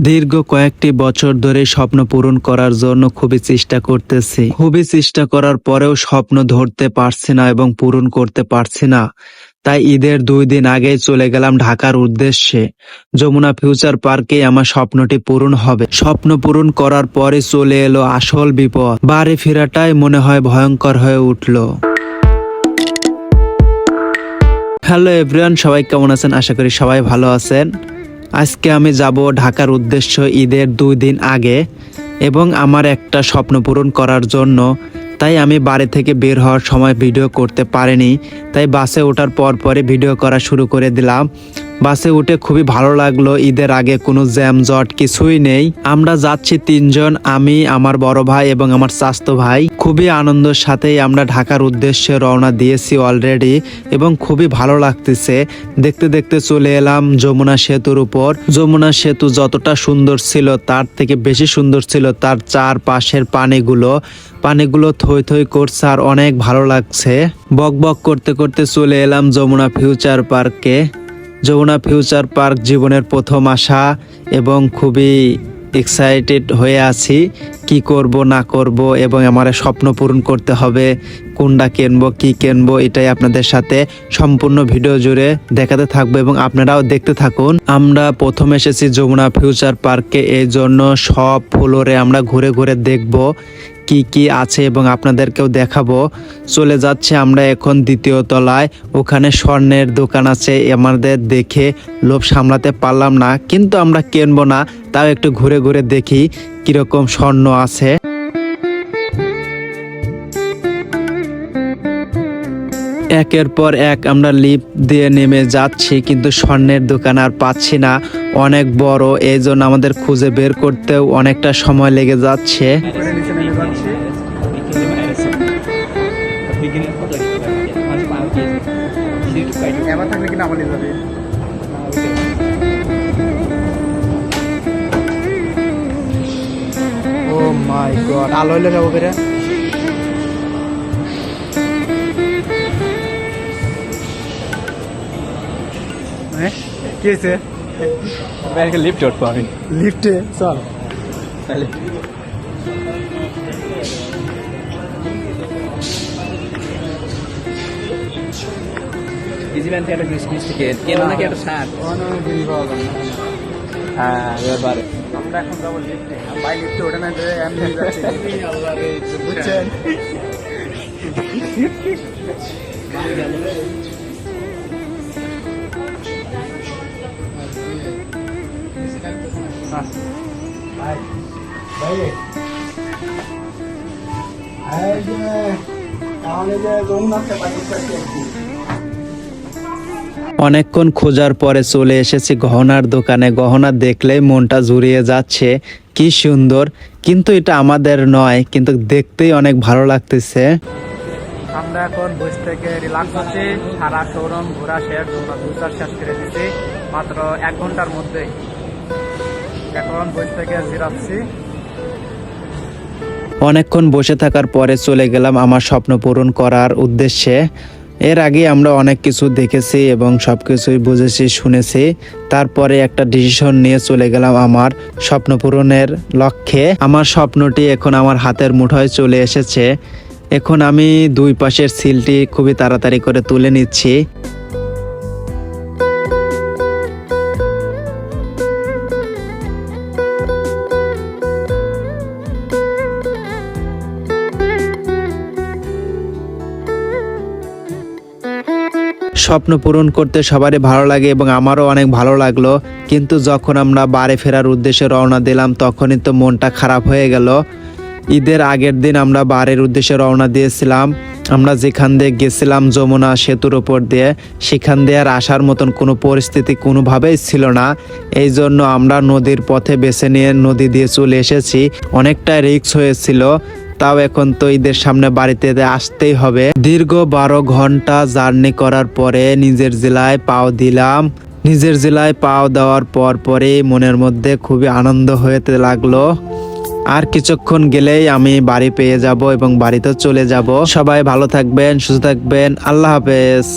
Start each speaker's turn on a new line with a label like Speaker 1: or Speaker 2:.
Speaker 1: দীর্ঘ কয়েকটি বছর ধরে স্বপ্ন পূরণ করার জন্য খুবই চেষ্টা করার পরেও স্বপ্ন ধরতে পারছি না এবং পূরণ করতে পারছি না। তাই ঈদের 2 দিন আগেই চলে গেলাম ঢাকার উদ্দেশ্যে। যমুনা ফিউচার পার্কে আমার স্বপ্নটি পূরণ হবে। স্বপ্ন পূরণ করার পরে চলে এলো আসল বিপদ। বাড়ি ফেরাটাই মনে হয় ভয়ঙ্কর হয়ে উঠল। হ্যালো এভরিওয়ান, সবাই কেমন আছেন? আশা করি সবাই ভালো আছেন। আজকে আমি যাব ঢাকার উদ্দেশ্য ঈদের 2 দিন আগে এবং আমার একটা স্বপ্ন পূরণ করার জন্য। তাই আমি বাড়ি থেকে বের হওয়ার সময় ভিডিও করতে পারিনি, তাই বাসে ওঠার পরে ভিডিও করা শুরু করে দিলাম। বাসে উঠে খুবই ভালো লাগলো। ঈদের আগে কোনো জ্যামজট কিছুই নেই। আমরা যাচ্ছি 3 জন, আমি, আমার বড় ভাই এবং আমার চাচাতো ভাই। খুবই আনন্দের সাথেই আমরা ঢাকার উদ্দেশ্যে রওনা দিয়েছি অলরেডি এবং খুবই ভালো লাগতেছে। দেখতে দেখতে চলে এলাম যমুনা সেতুর উপর। যমুনা সেতু যতটা সুন্দর ছিল তার থেকে বেশি সুন্দর ছিল তার চারপাশের পানিগুলো থই থই করছে আর অনেক ভালো লাগছে। বক বক করতে করতে চলে এলাম যমুনা ফিউচার পার্কে। যমুনা ফিউচার পার্ক জীবনের প্রথম আসা এবং খুবই এক্সাইটেড হয়ে আছি কি করব না করব এবং আমার স্বপ্ন পূরণ করতে হবে। কোনটা কিনবো কি কিনবো এটাই আপনাদের সাথে সম্পূর্ণ ভিডিও জুড়ে দেখাতে থাকবো এবং আপনারাও দেখতে থাকুন। আমরা প্রথম এসেছি যমুনা ফিউচার পার্কে, এই জন্য সব ফ্লোরে আমরা ঘুরে ঘুরে দেখব কি কি আছে এবং আপনাদেরকেও দেখাবো। চলে যাচ্ছে আমরা এখন 2য় তলায়। ওখানে স্বর্ণের দোকান আছে। আমাদের দেখে লোভ সামলাতে পারলাম না, কিন্তু আমরা কিনবো না, তাও একটু ঘুরে ঘুরে দেখি কিরকম স্বর্ণ আছে। একের পর এক আমরা লিফট দিয়ে নেমে যাচ্ছি, কিন্তু স্বর্ণের দোকান আর পাচ্ছি না, অনেক বড়, এই জন্য আমাদের খুঁজে বের করতেও অনেকটা সময় লেগে যাচ্ছে। ও মাই গড, আলো হইলে যাবো বেরা। কি হয়েছে?
Speaker 2: লিফটে উঠবো আমি।
Speaker 1: লিফটে চল।
Speaker 2: ডিজিম্যান থেকে একটা মিষ্টি কেন নাকি একটা শার্ট। হ্যাঁ এবারে
Speaker 1: আমরা এখন যাবো লিফটে। ভাই লিফটে ওঠে না, এমনি যাচ্ছে। বুঝছেন? অনেকক্ষণ খোঁজার পরে চলে এসেছি গহনার দোকানে। গহনা দেখলেই মনটা জুড়িয়ে যাচ্ছে, কি সুন্দর, কিন্তু এটা আমাদের নয়, কিন্তু দেখতেই অনেক ভালো লাগতেছে। আমরা এখন বস থেকে রিল্যাক্স হচ্ছি। সারা শোরুম ঘোরা শেষ, শেষ করে দিচ্ছি মাত্র 1 ঘন্টার মধ্যে। এখন বস থেকে জিরাচ্ছি। অনেকক্ষণ বসে থাকার পরে চলে গেলাম আমার স্বপ্ন পূরণ করার উদ্দেশ্যে। এর আগে আমরা অনেক কিছু দেখেছি এবং সবকিছুই বুঝেছি শুনেছি। তারপরে একটা ডিসিশন নিয়ে চলে গেলাম আমার স্বপ্ন পূরণের লক্ষ্যে। আমার স্বপ্নটি এখন আমার হাতের মুঠোয় চলে এসেছে। এখন আমি 2 পাশের সিলটি খুবই তাড়াতাড়ি করে তুলে নিচ্ছি। স্বপ্ন পূরণ করতে সবারই ভালো লাগে এবং আমারও অনেক ভালো লাগলো, কিন্তু যখন আমরা বাড়ি ফেরার উদ্দেশ্যে রওনা দিলাম তখনই তো মনটা খারাপ হয়ে গেল। ঈদের আগের দিন আমরা বাড়ির উদ্দেশ্যে রওনা দিয়েছিলাম। আমরা যেখান দিয়ে গেছিলাম যমুনা সেতুর উপর দিয়ে, সেখান দিয়ে আর আসার মতন কোনো পরিস্থিতি কোনোভাবেই ছিল না। এই জন্য আমরা নদীর পথে বেছে নিয়ে নদী দিয়ে চলে এসেছি। অনেকটা রিস্ক হয়েছিল, তাও এখন তো ঈদের সামনে বাড়িতে আসতেই হবে। দীর্ঘ 12 ঘন্টা জার্নি করার পরে নিজের জেলায় পাও দিলাম। নিজের জেলায় পাও দেওয়ার পরে মনের মধ্যে খুবই আনন্দ হতে লাগলো। আর কিছুক্ষণ গেলেই আমি বাড়ি পেয়ে যাব এবং বাড়িতে চলে যাব। সবাই ভালো থাকবেন, সুস্থ থাকবেন। আল্লাহ হাফেজ।